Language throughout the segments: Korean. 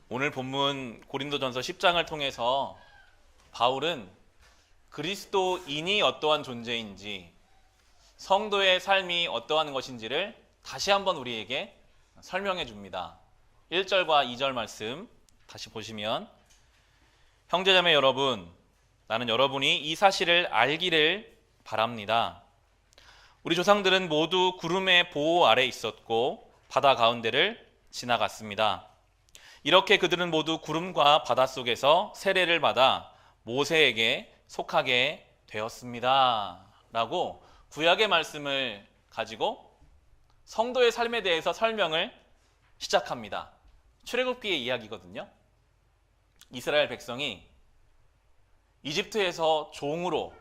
오늘 본문 고린도전서 10장을 통해서 바울은 그리스도인이 어떠한 존재인지, 성도의 삶이 어떠한 것인지를 다시 한번 우리에게 설명해 줍니다. 1절과 2절 말씀 다시 보시면, 형제자매 여러분, 나는 여러분이 이 사실을 알기를 바랍니다. 우리 조상들은 모두 구름의 보호 아래 있었고 바다 가운데를 지나갔습니다. 이렇게 그들은 모두 구름과 바다 속에서 세례를 받아 모세에게 속하게 되었습니다. 라고 구약의 말씀을 가지고 성도의 삶에 대해서 설명을 시작합니다. 출애굽기의 이야기거든요. 이스라엘 백성이 이집트에서 종으로,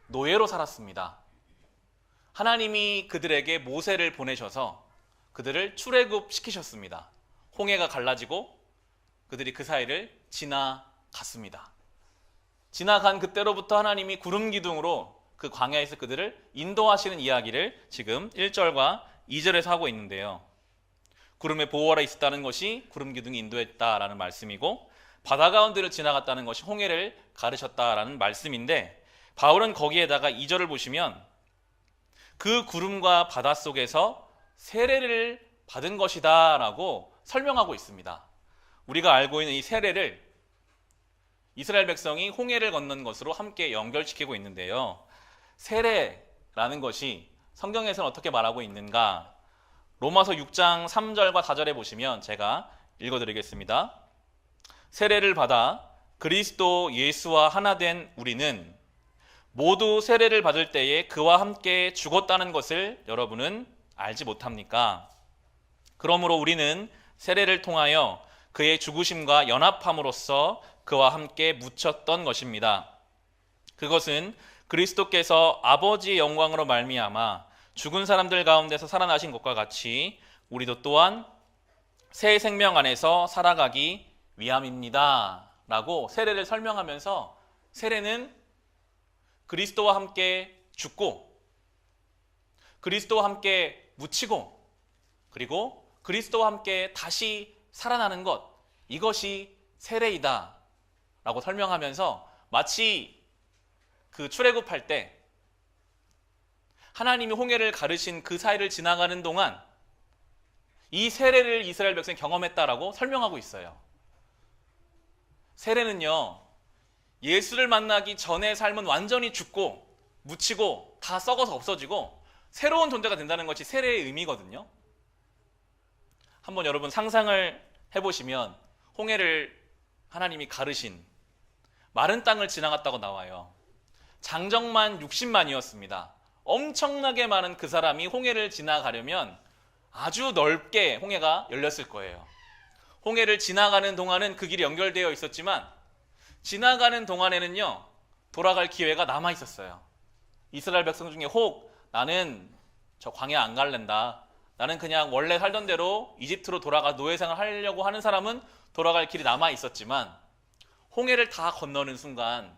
노예로 살았습니다. 하나님이 그들에게 모세를 보내셔서 그들을 출애굽시키셨습니다. 홍해가 갈라지고 그들이 그 사이를 지나갔습니다. 지나간 그때로부터 하나님이 구름 기둥으로 그 광야에서 그들을 인도하시는 이야기를 지금 1절과 2절에서 하고 있는데요. 구름의 보호 아래 있었다는 것이 구름 기둥이 인도했다라는 말씀이고, 바다 가운데를 지나갔다는 것이 홍해를 가르셨다라는 말씀인데, 바울은 거기에다가 2절을 보시면 그 구름과 바다 속에서 세례를 받은 것이다 라고 설명하고 있습니다. 우리가 알고 있는 이 세례를 이스라엘 백성이 홍해를 건넌 것으로 함께 연결시키고 있는데요. 세례라는 것이 성경에서는 어떻게 말하고 있는가? 로마서 6장 3절과 4절에 보시면 제가 읽어드리겠습니다. 세례를 받아 그리스도 예수와 하나 된 우리는 모두 세례를 받을 때에 그와 함께 죽었다는 것을 여러분은 알지 못합니까? 그러므로 우리는 세례를 통하여 그의 죽으심과 연합함으로써 그와 함께 묻혔던 것입니다. 그것은 그리스도께서 아버지의 영광으로 말미암아 죽은 사람들 가운데서 살아나신 것과 같이 우리도 또한 새 생명 안에서 살아가기 위함입니다. 라고 세례를 설명하면서, 세례는 그리스도와 함께 죽고 그리스도와 함께 묻히고 그리고 그리스도와 함께 다시 살아나는 것, 이것이 세례이다 라고 설명하면서, 마치 그 출애굽할 때 하나님이 홍해를 가르신 그 사이를 지나가는 동안 이 세례를 이스라엘 백성이 경험했다라고 설명하고 있어요. 세례는요, 예수를 만나기 전의 삶은 완전히 죽고 묻히고 다 썩어서 없어지고 새로운 존재가 된다는 것이 세례의 의미거든요. 한번 여러분 상상을 해보시면, 홍해를 하나님이 가르신 마른 땅을 지나갔다고 나와요. 장정만 60만이었습니다. 엄청나게 많은 그 사람이 홍해를 지나가려면 아주 넓게 홍해가 열렸을 거예요. 홍해를 지나가는 동안은 그 길이 연결되어 있었지만 지나가는 동안에는요, 돌아갈 기회가 남아 있었어요. 이스라엘 백성 중에 혹 나는 저 광야 안 갈랜다, 나는 그냥 원래 살던 대로 이집트로 돌아가 노예생활 하려고 하는 사람은 돌아갈 길이 남아 있었지만, 홍해를 다 건너는 순간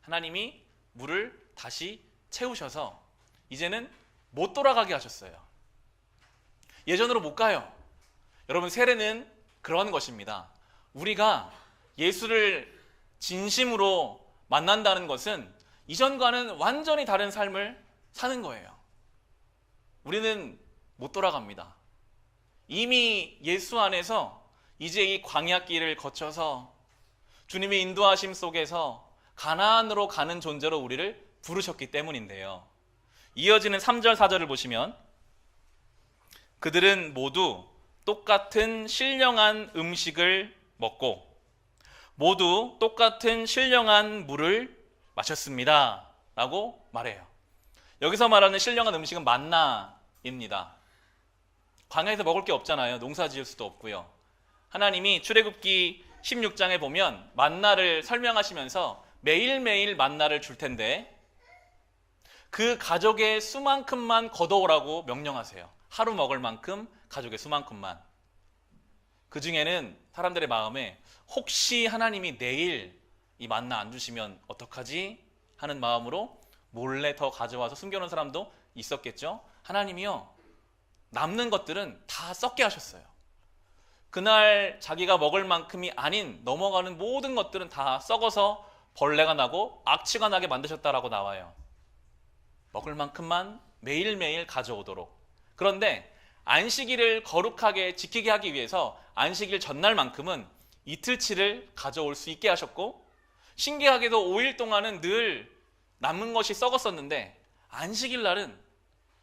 하나님이 물을 다시 채우셔서 이제는 못 돌아가게 하셨어요. 예전으로 못 가요. 여러분, 세례는 그런 것입니다. 우리가 예수를 진심으로 만난다는 것은 이전과는 완전히 다른 삶을 사는 거예요. 우리는 못 돌아갑니다. 이미 예수 안에서 이제 이 광야길을 거쳐서 주님의 인도하심 속에서 가나안으로 가는 존재로 우리를 부르셨기 때문인데요. 이어지는 3절 4절을 보시면, 그들은 모두 똑같은 신령한 음식을 먹고 모두 똑같은 신령한 물을 마셨습니다 라고 말해요. 여기서 말하는 신령한 음식은 만나입니다. 광야에서 먹을 게 없잖아요. 농사 지을 수도 없고요. 하나님이 출애굽기 16장에 보면 만나를 설명하시면서 매일매일 만나를 줄 텐데 그 가족의 수만큼만 걷어오라고 명령하세요. 하루 먹을 만큼, 가족의 수만큼만. 그 중에는 사람들의 마음에 혹시 하나님이 내일 이 만나 안 주시면 어떡하지? 하는 마음으로 몰래 더 가져와서 숨겨놓은 사람도 있었겠죠. 하나님이요, 남는 것들은 다 썩게 하셨어요. 그날 자기가 먹을 만큼이 아닌 넘어가는 모든 것들은 다 썩어서 벌레가 나고 악취가 나게 만드셨다라고 나와요. 먹을 만큼만 매일매일 가져오도록. 그런데 안식일을 거룩하게 지키게 하기 위해서 안식일 전날만큼은 이틀치를 가져올 수 있게 하셨고, 신기하게도 5일 동안은 늘 남은 것이 썩었었는데 안식일 날은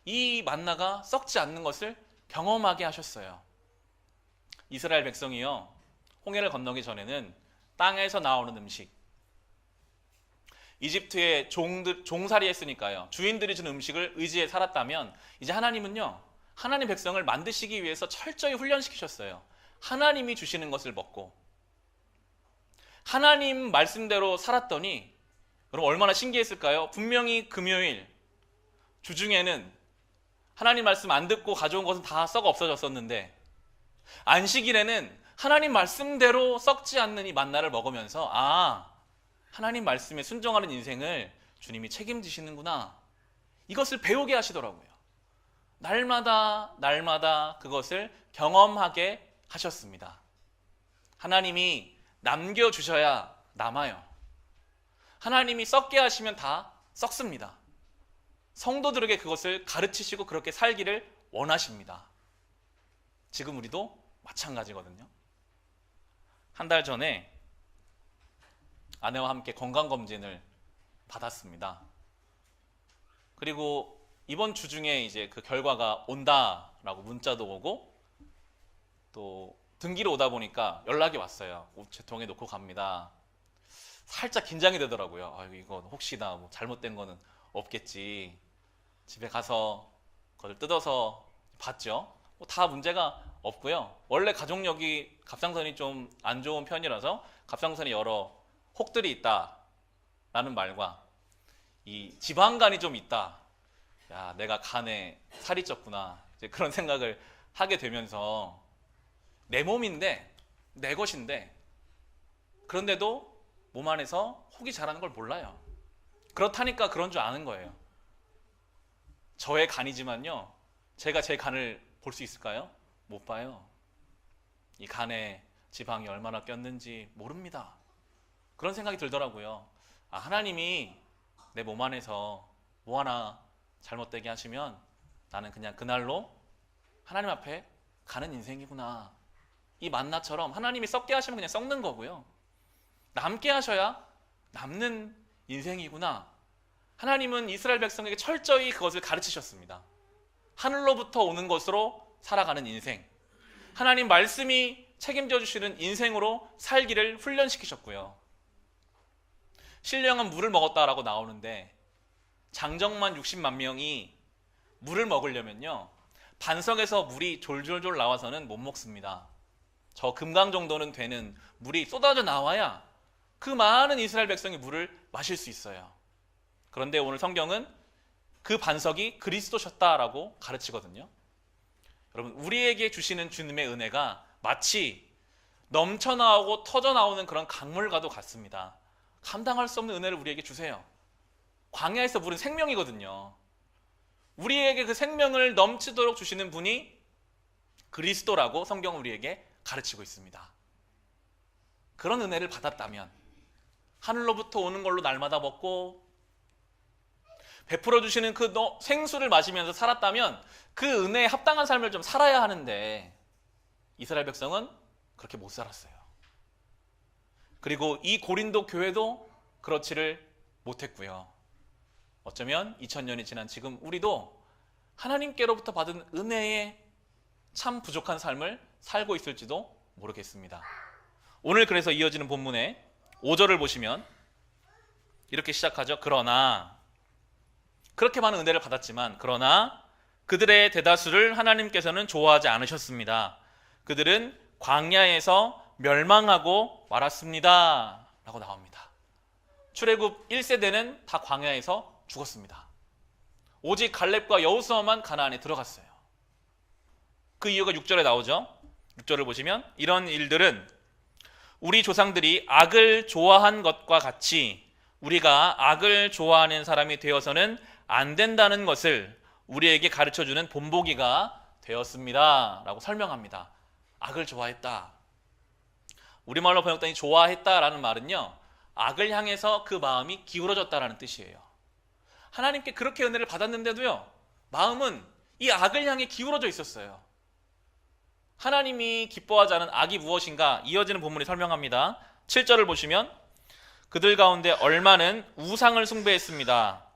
이 만나가 썩지 않는 것을 경험하게 하셨어요. 이스라엘 백성이요, 홍해를 건너기 전에는 땅에서 나오는 음식, 이집트에 종살이 했으니까요, 주인들이 준 음식을 의지해 살았다면, 이제 하나님은요, 하나님 백성을 만드시기 위해서 철저히 훈련시키셨어요. 하나님이 주시는 것을 먹고 하나님 말씀대로 살았더니 여러분 얼마나 신기했을까요? 분명히 금요일 주중에는 하나님 말씀 안 듣고 가져온 것은 다 썩어 없어졌었는데, 안식일에는 하나님 말씀대로 썩지 않는 이 만나를 먹으면서 하나님 말씀에 순종하는 인생을 주님이 책임지시는구나, 이것을 배우게 하시더라고요. 날마다 그것을 경험하게 하셨습니다. 하나님이 남겨주셔야 남아요. 하나님이 썩게 하시면 다 썩습니다. 성도들에게 그것을 가르치시고 그렇게 살기를 원하십니다. 지금 우리도 마찬가지거든요. 한 달 전에 아내와 함께 건강검진을 받았습니다. 그리고 이번 주 중에 이제 그 결과가 온다라고 문자도 오고, 또 등기로 오다 보니까 연락이 왔어요. 우체통에 놓고 갑니다. 살짝 긴장이 되더라고요. 이거 혹시나 뭐 잘못된 거는 없겠지. 집에 가서 그걸 뜯어서 봤죠. 다 문제가 없고요. 원래 가족력이 갑상선이 좀 안 좋은 편이라서 갑상선에 여러 혹들이 있다라는 말과 이 지방간이 좀 있다, 야, 내가 간에 살이 쪘구나, 이제 그런 생각을 하게 되면서, 내 몸인데, 내 것인데, 그런데도 몸 안에서 혹이 자라는 걸 몰라요. 그렇다니까 그런 줄 아는 거예요. 저의 간이지만요, 제가 제 간을 볼 수 있을까요? 못 봐요. 이 간에 지방이 얼마나 꼈는지 모릅니다. 그런 생각이 들더라고요. 하나님이 내 몸 안에서 뭐 하나 잘못되게 하시면 나는 그냥 그날로 하나님 앞에 가는 인생이구나. 이 만나처럼 하나님이 썩게 하시면 그냥 썩는 거고요, 남게 하셔야 남는 인생이구나. 하나님은 이스라엘 백성에게 철저히 그것을 가르치셨습니다. 하늘로부터 오는 것으로 살아가는 인생, 하나님 말씀이 책임져 주시는 인생으로 살기를 훈련시키셨고요. 신령은 물을 먹었다라고 나오는데, 장정만 60만 명이 물을 먹으려면요, 반석에서 물이 졸졸졸 나와서는 못 먹습니다. 저 금강 정도는 되는 물이 쏟아져 나와야 그 많은 이스라엘 백성이 물을 마실 수 있어요. 그런데 오늘 성경은 그 반석이 그리스도셨다라고 가르치거든요. 여러분, 우리에게 주시는 주님의 은혜가 마치 넘쳐나오고 터져나오는 그런 강물과도 같습니다. 감당할 수 없는 은혜를 우리에게 주세요. 광야에서 물은 생명이거든요. 우리에게 그 생명을 넘치도록 주시는 분이 그리스도라고 성경은 우리에게 가르치고 있습니다. 그런 은혜를 받았다면, 하늘로부터 오는 걸로 날마다 먹고 베풀어 주시는 그 생수를 마시면서 살았다면 그 은혜에 합당한 삶을 좀 살아야 하는데, 이스라엘 백성은 그렇게 못 살았어요. 그리고 이 고린도 교회도 그렇지를 못했고요. 어쩌면 2000년이 지난 지금 우리도 하나님께로부터 받은 은혜에 참 부족한 삶을 살고 있을지도 모르겠습니다. 오늘 그래서 이어지는 본문의 5절을 보시면 이렇게 시작하죠. 그렇게 많은 은혜를 받았지만 그러나 그들의 대다수를 하나님께서는 좋아하지 않으셨습니다. 그들은 광야에서 멸망하고 말았습니다 라고 나옵니다. 출애굽 1세대는 다 광야에서 죽었습니다. 오직 갈렙과 여호수아만 가나안에 들어갔어요. 그 이유가 6절에 나오죠. 6절을 보시면 이런 일들은 우리 조상들이 악을 좋아한 것과 같이 우리가 악을 좋아하는 사람이 되어서는 안 된다는 것을 우리에게 가르쳐주는 본보기가 되었습니다 라고 설명합니다. 악을 좋아했다. 우리말로 번역된 좋아했다라는 말은요, 악을 향해서 그 마음이 기울어졌다라는 뜻이에요. 하나님께 그렇게 은혜를 받았는데도요, 마음은 이 악을 향해 기울어져 있었어요. 하나님이 기뻐하지 않은 악이 무엇인가? 이어지는 본문이 설명합니다. 7절을 보시면 그들 가운데 얼마는 우상을 숭배했습니다.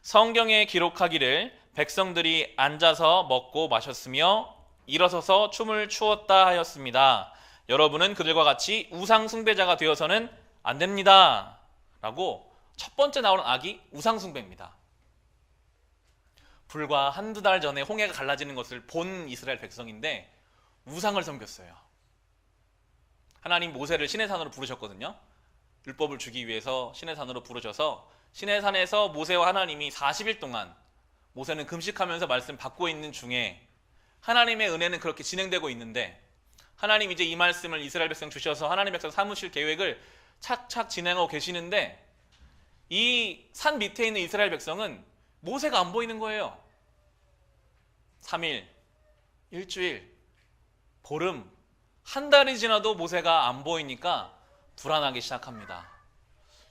성경에 기록하기를 백성들이 앉아서 먹고 마셨으며 일어서서 춤을 추었다 하였습니다. 여러분은 그들과 같이 우상 숭배자가 되어서는 안 됩니다. 라고 첫 번째 나오는 악이 우상 숭배입니다. 불과 한두 달 전에 홍해가 갈라지는 것을 본 이스라엘 백성인데 우상을 섬겼어요. 하나님 모세를 시내산으로 부르셨거든요. 율법을 주기 위해서 시내산으로 부르셔서 시내산에서 모세와 하나님이 40일 동안, 모세는 금식하면서 말씀 받고 있는 중에 하나님의 은혜는 그렇게 진행되고 있는데, 하나님 이제 이 말씀을 이스라엘 백성 주셔서 하나님 백성 삼으실 계획을 착착 진행하고 계시는데, 이 산 밑에 있는 이스라엘 백성은 모세가 안 보이는 거예요. 3일, 일주일, 보름, 한 달이 지나도 모세가 안 보이니까 불안하기 시작합니다.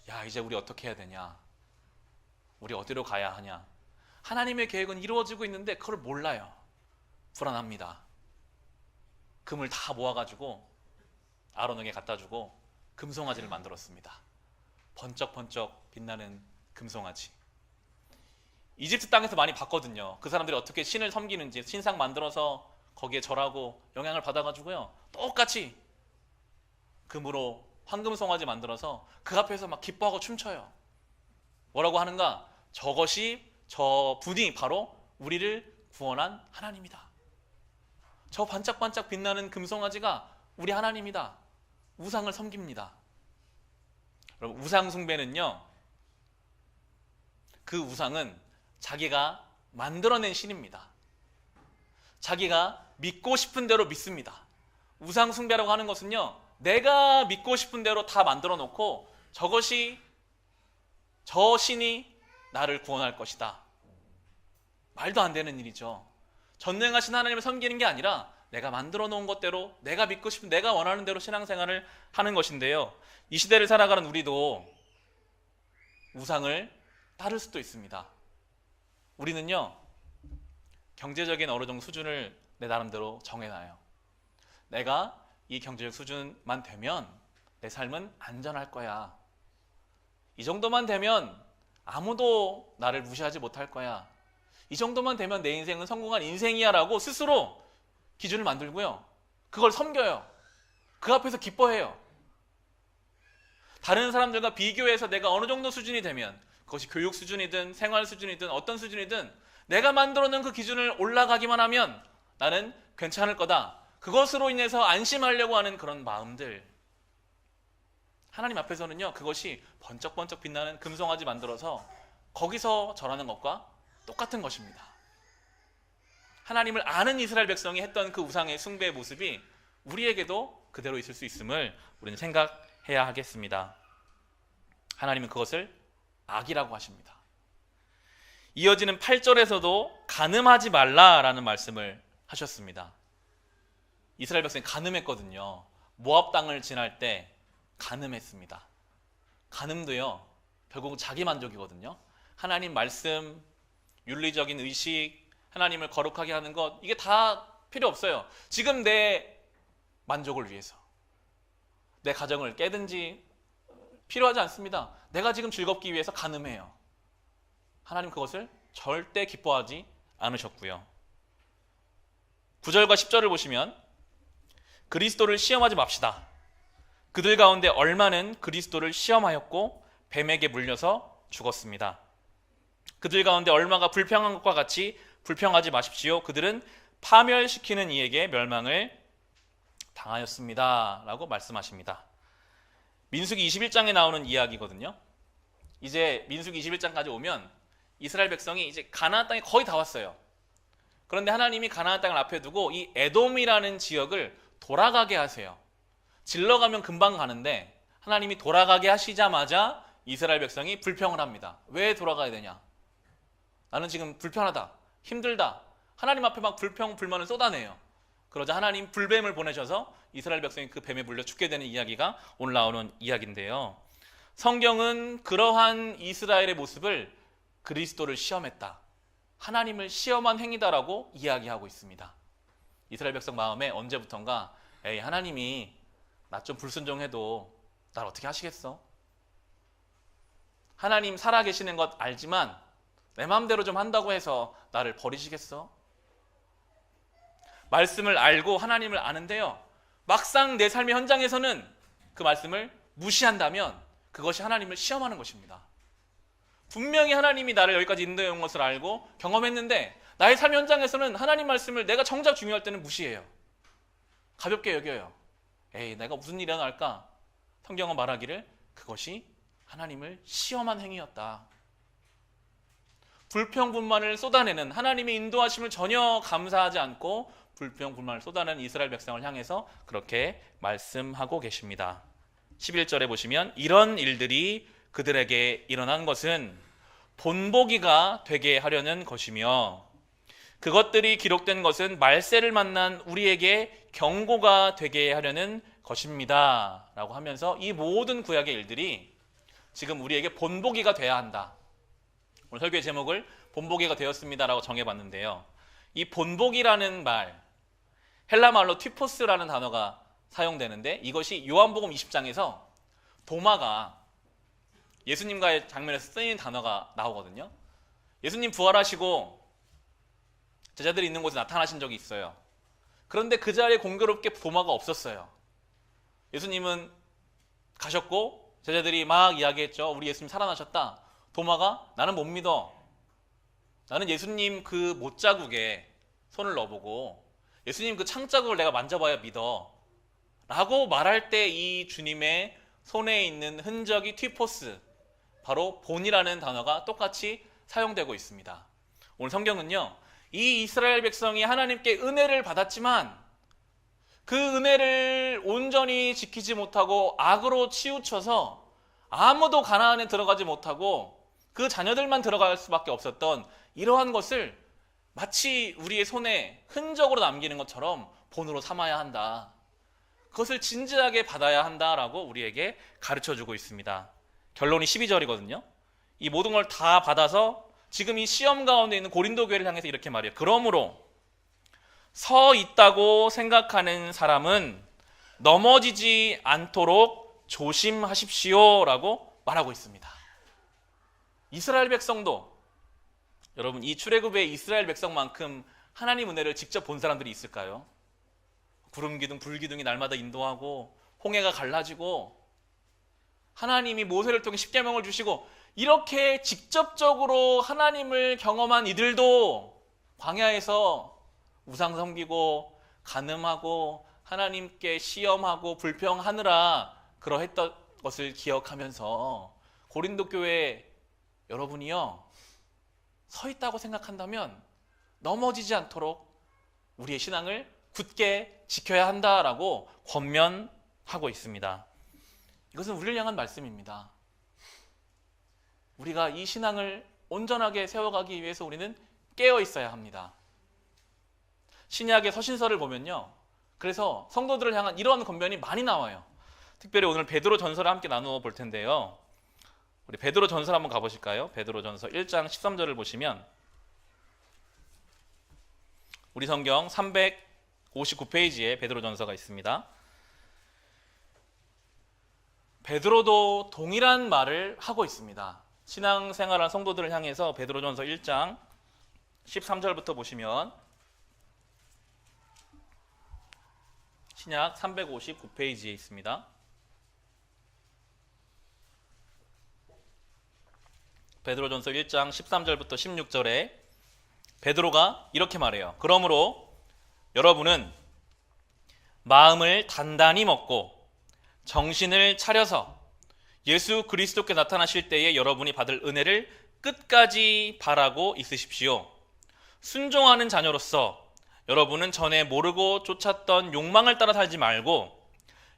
야, 이제 우리 어떻게 해야 되냐? 우리 어디로 가야 하냐? 하나님의 계획은 이루어지고 있는데 그걸 몰라요. 불안합니다. 금을 다 모아가지고 아론에게 갖다 주고 금송아지를 만들었습니다. 번쩍번쩍 빛나는 금송아지. 이집트 땅에서 많이 봤거든요. 그 사람들이 어떻게 신을 섬기는지, 신상 만들어서 거기에 절하고 영향을 받아가지고요, 똑같이 금으로 황금 송아지 만들어서 그 앞에서 막 기뻐하고 춤춰요. 뭐라고 하는가? 저 분이 바로 우리를 구원한 하나님이다. 저 반짝반짝 빛나는 금송아지가 우리 하나님이다. 우상을 섬깁니다. 여러분, 우상 숭배는요, 그 우상은 자기가 만들어낸 신입니다. 자기가 믿고 싶은 대로 믿습니다. 우상 숭배라고 하는 것은요, 내가 믿고 싶은 대로 다 만들어 놓고 저 신이 나를 구원할 것이다. 말도 안 되는 일이죠. 전능하신 하나님을 섬기는 게 아니라 내가 만들어 놓은 것대로, 내가 믿고 싶은, 내가 원하는 대로 신앙생활을 하는 것인데요, 이 시대를 살아가는 우리도 우상을 따를 수도 있습니다. 우리는요, 경제적인 어느 정도 수준을 내 나름대로 정해놔요. 내가 이 경제적 수준만 되면 내 삶은 안전할 거야. 이 정도만 되면 아무도 나를 무시하지 못할 거야. 이 정도만 되면 내 인생은 성공한 인생이야 라고 스스로 기준을 만들고요, 그걸 섬겨요. 그 앞에서 기뻐해요. 다른 사람들과 비교해서 내가 어느 정도 수준이 되면, 그것이 교육 수준이든 생활 수준이든 어떤 수준이든 내가 만들어놓은 그 기준을 올라가기만 하면 나는 괜찮을 거다. 그것으로 인해서 안심하려고 하는 그런 마음들, 하나님 앞에서는요, 그것이 번쩍번쩍 빛나는 금송아지 만들어서 거기서 절하는 것과 똑같은 것입니다. 하나님을 아는 이스라엘 백성이 했던 그 우상의 숭배의 모습이 우리에게도 그대로 있을 수 있음을 우리는 생각해야 하겠습니다. 하나님은 그것을 악이라고 하십니다. 이어지는 8절에서도 간음하지 말라라는 말씀을 하셨습니다. 이스라엘 백성이 간음했거든요. 모압 땅을 지날 때 간음했습니다. 간음도요, 결국 자기 만족이거든요. 하나님 말씀, 윤리적인 의식, 하나님을 거룩하게 하는 것, 이게 다 필요 없어요. 지금 내 만족을 위해서, 내 가정을 깨든지 필요하지 않습니다. 내가 지금 즐겁기 위해서 간음해요. 하나님 그것을 절대 기뻐하지 않으셨고요. 9절과 10절을 보시면 그리스도를 시험하지 맙시다. 그들 가운데 얼마는 그리스도를 시험하였고 뱀에게 물려서 죽었습니다. 그들 가운데 얼마가 불평한 것과 같이 불평하지 마십시오. 그들은 파멸시키는 이에게 멸망을 당하였습니다. 라고 말씀하십니다. 민수기 21장에 나오는 이야기거든요. 이제 민수기 21장까지 오면 이스라엘 백성이 이제 가나안 땅에 거의 다 왔어요. 그런데 하나님이 가나안 땅을 앞에 두고 이 에돔이라는 지역을 돌아가게 하세요. 질러가면 금방 가는데 하나님이 돌아가게 하시자마자 이스라엘 백성이 불평을 합니다. 왜 돌아가야 되냐? 나는 지금 불편하다, 힘들다. 하나님 앞에 막 불평, 불만을 쏟아내요. 그러자 하나님 불뱀을 보내셔서 이스라엘 백성이 그 뱀에 물려 죽게 되는 이야기가 오늘 나오는 이야기인데요. 성경은 그러한 이스라엘의 모습을 그리스도를 시험했다, 하나님을 시험한 행위다라고 이야기하고 있습니다. 이스라엘 백성 마음에 언제부턴가 에이, 하나님이 나 좀 불순종해도 날 어떻게 하시겠어? 하나님 살아계시는 것 알지만 내 마음대로 좀 한다고 해서 나를 버리시겠어? 말씀을 알고 하나님을 아는데요, 막상 내 삶의 현장에서는 그 말씀을 무시한다면 그것이 하나님을 시험하는 것입니다. 분명히 하나님이 나를 여기까지 인도해 온 것을 알고 경험했는데 나의 삶 현장에서는 하나님 말씀을 내가 정작 중요할 때는 무시해요. 가볍게 여겨요. 에이, 내가 무슨 일이 일어날까? 성경은 말하기를 그것이 하나님을 시험한 행위였다. 불평불만을 쏟아내는, 하나님의 인도하심을 전혀 감사하지 않고 불평불만을 쏟아내는 이스라엘 백성을 향해서 그렇게 말씀하고 계십니다. 11절에 보시면 이런 일들이 그들에게 일어난 것은 본보기가 되게 하려는 것이며 그것들이 기록된 것은 말세를 만난 우리에게 경고가 되게 하려는 것입니다 라고 하면서 이 모든 구약의 일들이 지금 우리에게 본보기가 돼야 한다. 오늘 설교의 제목을 본보기가 되었습니다 라고 정해봤는데요, 이 본보기라는 말, 헬라 말로 튀포스라는 단어가 사용되는데 이것이 요한복음 20장에서 도마가 예수님과의 장면에서 쓰인 단어가 나오거든요. 예수님 부활하시고 제자들이 있는 곳에 나타나신 적이 있어요. 그런데 그 자리에 공교롭게 도마가 없었어요. 예수님은 가셨고 제자들이 막 이야기했죠. 우리 예수님 살아나셨다. 도마가 나는 못 믿어. 나는 예수님 그 못자국에 손을 넣어보고 예수님 그 창자국을 내가 만져봐야 믿어 라고 말할 때 이 주님의 손에 있는 흔적이 튀포스, 바로 본이라는 단어가 똑같이 사용되고 있습니다. 오늘 성경은요, 이 이스라엘 백성이 하나님께 은혜를 받았지만 그 은혜를 온전히 지키지 못하고 악으로 치우쳐서 아무도 가나안에 들어가지 못하고 그 자녀들만 들어갈 수밖에 없었던 이러한 것을 마치 우리의 손에 흔적으로 남기는 것처럼 본으로 삼아야 한다. 그것을 진지하게 받아야 한다라고 우리에게 가르쳐주고 있습니다. 결론이 12절이거든요. 이 모든 걸 다 받아서 지금 이 시험 가운데 있는 고린도 교회를 향해서 이렇게 말해요. 그러므로 서 있다고 생각하는 사람은 넘어지지 않도록 조심하십시오 라고 말하고 있습니다. 이스라엘 백성도, 여러분 이 출애굽의 이스라엘 백성만큼 하나님 은혜를 직접 본 사람들이 있을까요? 구름기둥 불기둥이 날마다 인도하고 홍해가 갈라지고 하나님이 모세를 통해 십계명을 주시고 이렇게 직접적으로 하나님을 경험한 이들도 광야에서 우상 섬기고 간음하고 하나님께 시험하고 불평하느라 그러했던 것을 기억하면서 고린도 교회 여러분이요, 서 있다고 생각한다면 넘어지지 않도록 우리의 신앙을 굳게 지켜야 한다라고 권면하고 있습니다. 이것은 우리를 향한 말씀입니다. 우리가 이 신앙을 온전하게 세워가기 위해서 우리는 깨어 있어야 합니다. 신약의 서신서를 보면요, 그래서 성도들을 향한 이러한 권면이 많이 나와요. 특별히 오늘 베드로 전서를 함께 나누어 볼 텐데요, 우리 베드로 전서 한번 가보실까요? 베드로 전서 1장 13절을 보시면 우리 성경 359페이지에 베드로 전서가 있습니다. 베드로도 동일한 말을 하고 있습니다. 신앙생활한 성도들을 향해서 베드로 전서 1장 13절부터 보시면 신약 359페이지에 있습니다. 베드로전서 1장 13절부터 16절에 베드로가 이렇게 말해요. 그러므로 여러분은 마음을 단단히 먹고 정신을 차려서 예수 그리스도께 나타나실 때에 여러분이 받을 은혜를 끝까지 바라고 있으십시오. 순종하는 자녀로서 여러분은 전에 모르고 쫓았던 욕망을 따라 살지 말고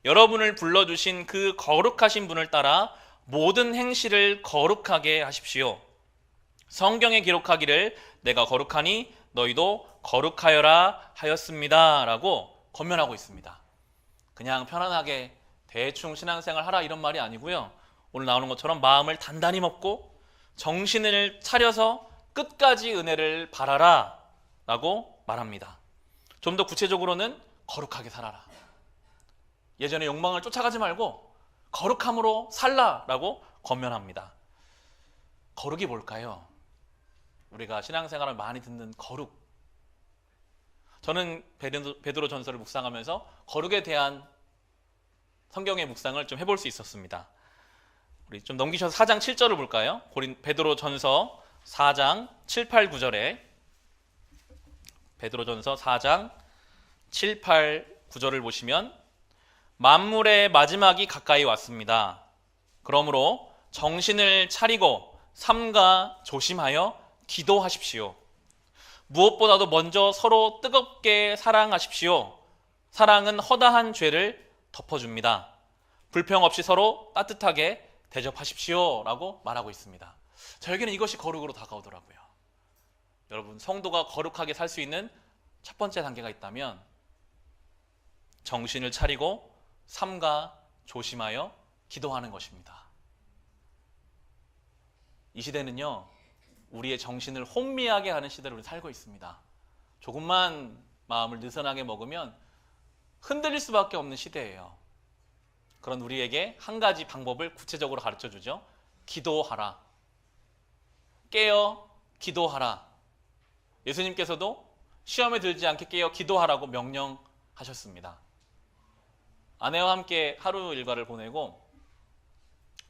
여러분을 불러주신 그 거룩하신 분을 따라 모든 행실을 거룩하게 하십시오. 성경에 기록하기를 내가 거룩하니 너희도 거룩하여라 하였습니다 라고 권면하고 있습니다. 그냥 편안하게 대충 신앙생활 하라 이런 말이 아니고요. 오늘 나오는 것처럼 마음을 단단히 먹고 정신을 차려서 끝까지 은혜를 바라라 라고 말합니다. 좀 더 구체적으로는 거룩하게 살아라. 예전의 욕망을 쫓아가지 말고 거룩함으로 살라라고 권면합니다. 거룩이 뭘까요? 우리가 신앙생활을 많이 듣는 거룩. 저는 베드로 전서를 묵상하면서 거룩에 대한 성경의 묵상을 좀 해볼 수 있었습니다. 우리 좀 넘기셔서 4장 7절을 볼까요? 베드로 전서 4장 7, 8, 9절에 베드로 전서 4장 7, 8, 9절을 보시면 만물의 마지막이 가까이 왔습니다. 그러므로 정신을 차리고 삼가 조심하여 기도하십시오. 무엇보다도 먼저 서로 뜨겁게 사랑하십시오. 사랑은 허다한 죄를 덮어줍니다. 불평 없이 서로 따뜻하게 대접하십시오 라고 말하고 있습니다. 저에게는 이것이 거룩으로 다가오더라고요. 여러분, 성도가 거룩하게 살 수 있는 첫 번째 단계가 있다면 정신을 차리고 삼가 조심하여 기도하는 것입니다. 이 시대는요, 우리의 정신을 혼미하게 하는 시대를 우리 살고 있습니다. 조금만 마음을 느슨하게 먹으면 흔들릴 수밖에 없는 시대예요. 그런 우리에게 한 가지 방법을 구체적으로 가르쳐 주죠. 기도하라. 깨어 기도하라. 예수님께서도 시험에 들지 않게 깨어 기도하라고 명령하셨습니다. 아내와 함께 하루 일과를 보내고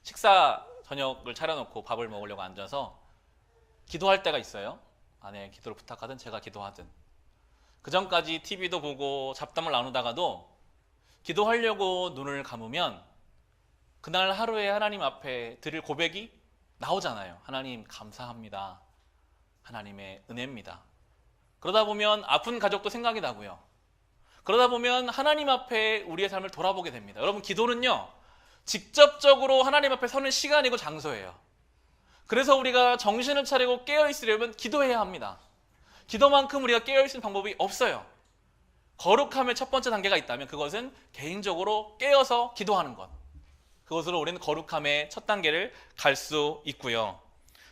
식사 저녁을 차려놓고 밥을 먹으려고 앉아서 기도할 때가 있어요. 아내의 기도를 부탁하든 제가 기도하든. 그 전까지 TV도 보고 잡담을 나누다가도 기도하려고 눈을 감으면 그날 하루에 하나님 앞에 드릴 고백이 나오잖아요. 하나님 감사합니다. 하나님의 은혜입니다. 그러다 보면 아픈 가족도 생각이 나고요. 그러다 보면 하나님 앞에 우리의 삶을 돌아보게 됩니다. 여러분, 기도는요, 직접적으로 하나님 앞에 서는 시간이고 장소예요. 그래서 우리가 정신을 차리고 깨어있으려면 기도해야 합니다. 기도만큼 우리가 깨어있을 방법이 없어요. 거룩함의 첫 번째 단계가 있다면 그것은 개인적으로 깨어서 기도하는 것. 그것으로 우리는 거룩함의 첫 단계를 갈 수 있고요.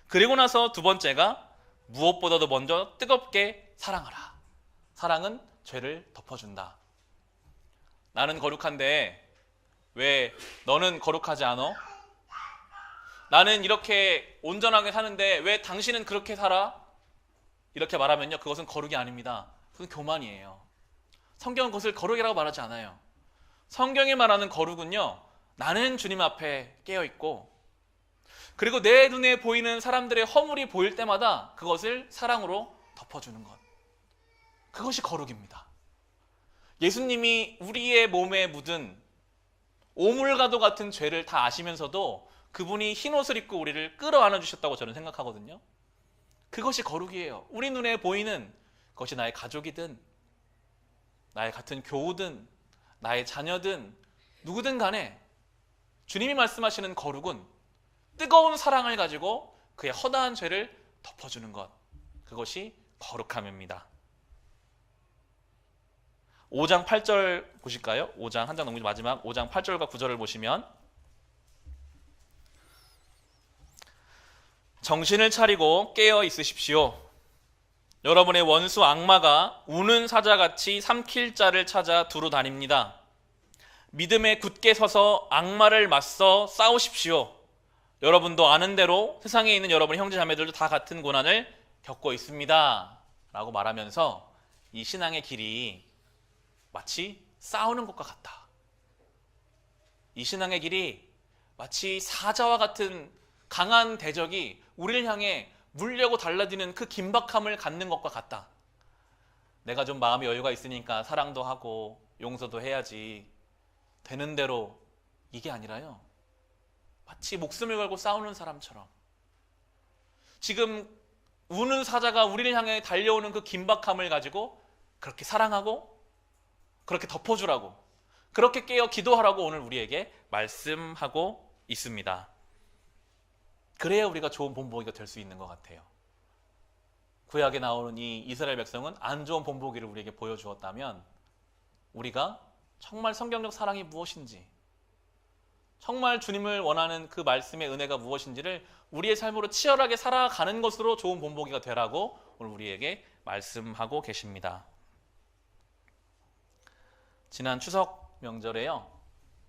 그리고 나서 두 번째가 무엇보다도 먼저 뜨겁게 사랑하라. 사랑은 죄를 덮어준다. 나는 거룩한데 왜 너는 거룩하지 않아? 나는 이렇게 온전하게 사는데 왜 당신은 그렇게 살아? 이렇게 말하면요, 그것은 거룩이 아닙니다. 그건 교만이에요. 성경은 그것을 거룩이라고 말하지 않아요. 성경이 말하는 거룩은요, 나는 주님 앞에 깨어있고 그리고 내 눈에 보이는 사람들의 허물이 보일 때마다 그것을 사랑으로 덮어주는 것. 그것이 거룩입니다. 예수님이 우리의 몸에 묻은 오물과도 같은 죄를 다 아시면서도 그분이 흰 옷을 입고 우리를 끌어안아 주셨다고 저는 생각하거든요. 그것이 거룩이에요. 우리 눈에 보이는 것이 나의 가족이든 나의 같은 교우든 나의 자녀든 누구든 간에 주님이 말씀하시는 거룩은 뜨거운 사랑을 가지고 그의 허다한 죄를 덮어주는 것. 그것이 거룩함입니다. 5장 8절 보실까요? 5장 한 장 넘기죠. 마지막 5장 8절과 9절을 보시면 정신을 차리고 깨어 있으십시오. 여러분의 원수 악마가 우는 사자같이 삼킬 자를 찾아 두루 다닙니다. 믿음에 굳게 서서 악마를 맞서 싸우십시오. 여러분도 아는 대로 세상에 있는 여러분의 형제 자매들도 다 같은 고난을 겪고 있습니다. 라고 말하면서 이 신앙의 길이 마치 싸우는 것과 같다. 이 신앙의 길이 마치 사자와 같은 강한 대적이 우리를 향해 물려고 달라지는 그 긴박함을 갖는 것과 같다. 내가 좀 마음의 여유가 있으니까 사랑도 하고 용서도 해야지. 되는 대로 이게 아니라요. 마치 목숨을 걸고 싸우는 사람처럼 지금 우는 사자가 우리를 향해 달려오는 그 긴박함을 가지고 그렇게 사랑하고 그렇게 덮어주라고 그렇게 깨어 기도하라고 오늘 우리에게 말씀하고 있습니다. 그래야 우리가 좋은 본보기가 될 수 있는 것 같아요. 구약에 나오는 이 이스라엘 백성은 안 좋은 본보기를 우리에게 보여주었다면 우리가 정말 성경적 사랑이 무엇인지, 정말 주님을 원하는 그 말씀의 은혜가 무엇인지를 우리의 삶으로 치열하게 살아가는 것으로 좋은 본보기가 되라고 오늘 우리에게 말씀하고 계십니다. 지난 추석 명절에요,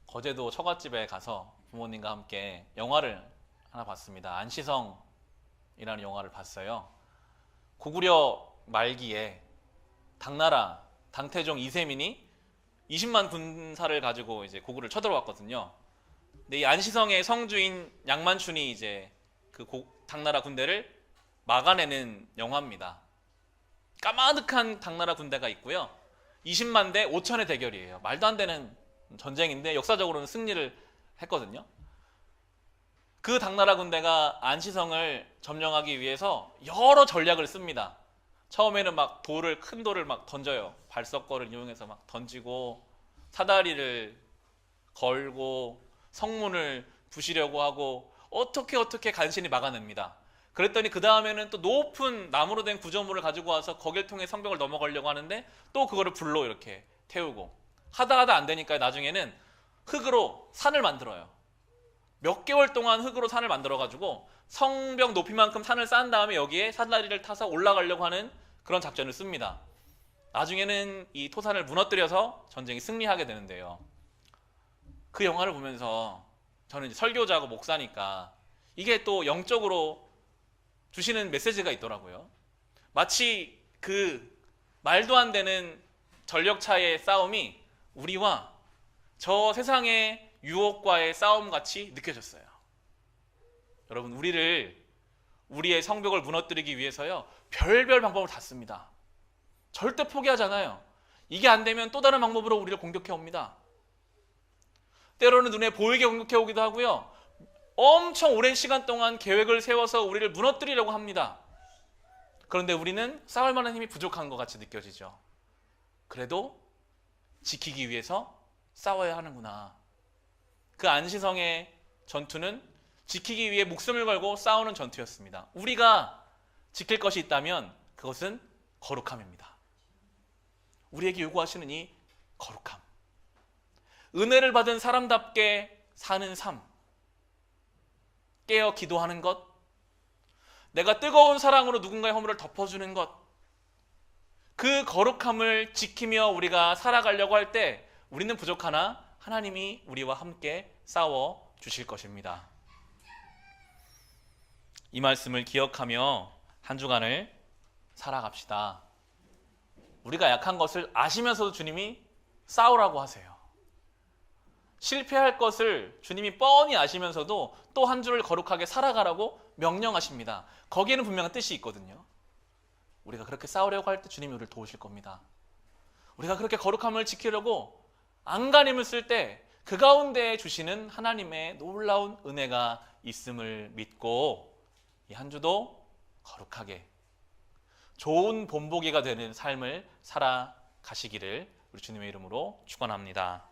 거제도 처갓집에 가서 부모님과 함께 영화를 하나 봤습니다. 안시성이라는 영화를 봤어요. 고구려 말기에 당나라 당태종 이세민이 20만 군사를 가지고 이제 고구려를 쳐들어왔거든요. 근데 이 안시성의 성주인 양만춘이 이제 그 당나라 군대를 막아내는 영화입니다. 까마득한 당나라 군대가 있고요. 20만 대 5천의 대결이에요. 말도 안 되는 전쟁인데 역사적으로는 승리를 했거든요. 그 당나라 군대가 안시성을 점령하기 위해서 여러 전략을 씁니다. 처음에는 막 큰 돌을 막 던져요. 발석거를 이용해서 막 던지고 사다리를 걸고 성문을 부시려고 하고 어떻게 간신히 막아냅니다. 그랬더니 그 다음에는 또 높은 나무로 된 구조물을 가지고 와서 거길 통해 성벽을 넘어가려고 하는데 또 그거를 불로 이렇게 태우고 하다 안 되니까 나중에는 흙으로 산을 만들어요. 몇 개월 동안 흙으로 산을 만들어가지고 성벽 높이만큼 산을 쌓은 다음에 여기에 사다리를 타서 올라가려고 하는 그런 작전을 씁니다. 나중에는 이 토산을 무너뜨려서 전쟁이 승리하게 되는데요. 그 영화를 보면서 저는 이제 설교자고 목사니까 이게 또 영적으로 주시는 메시지가 있더라고요. 마치 그 말도 안 되는 전력차의 싸움이 우리와 저 세상의 유혹과의 싸움 같이 느껴졌어요. 여러분, 우리의 성벽을 무너뜨리기 위해서요, 별별 방법을 다 씁니다. 절대 포기하잖아요. 이게 안 되면 또 다른 방법으로 우리를 공격해 옵니다. 때로는 눈에 보이게 공격해 오기도 하고요, 엄청 오랜 시간 동안 계획을 세워서 우리를 무너뜨리려고 합니다. 그런데 우리는 싸울 만한 힘이 부족한 것 같이 느껴지죠. 그래도 지키기 위해서 싸워야 하는구나. 그 안시성의 전투는 지키기 위해 목숨을 걸고 싸우는 전투였습니다. 우리가 지킬 것이 있다면 그것은 거룩함입니다. 우리에게 요구하시는 이 거룩함, 은혜를 받은 사람답게 사는 삶, 깨어 기도하는 것, 내가 뜨거운 사랑으로 누군가의 허물을 덮어주는 것, 그 거룩함을 지키며 우리가 살아가려고 할 때 우리는 부족하나 하나님이 우리와 함께 싸워 주실 것입니다. 이 말씀을 기억하며 한 주간을 살아갑시다. 우리가 약한 것을 아시면서도 주님이 싸우라고 하세요. 실패할 것을 주님이 뻔히 아시면서도 또 한 주를 거룩하게 살아가라고 명령하십니다. 거기에는 분명한 뜻이 있거든요. 우리가 그렇게 싸우려고 할 때 주님이 우리를 도우실 겁니다. 우리가 그렇게 거룩함을 지키려고 안간힘을 쓸 때 그 가운데 주시는 하나님의 놀라운 은혜가 있음을 믿고 이 한 주도 거룩하게 좋은 본보기가 되는 삶을 살아가시기를 우리 주님의 이름으로 축원합니다.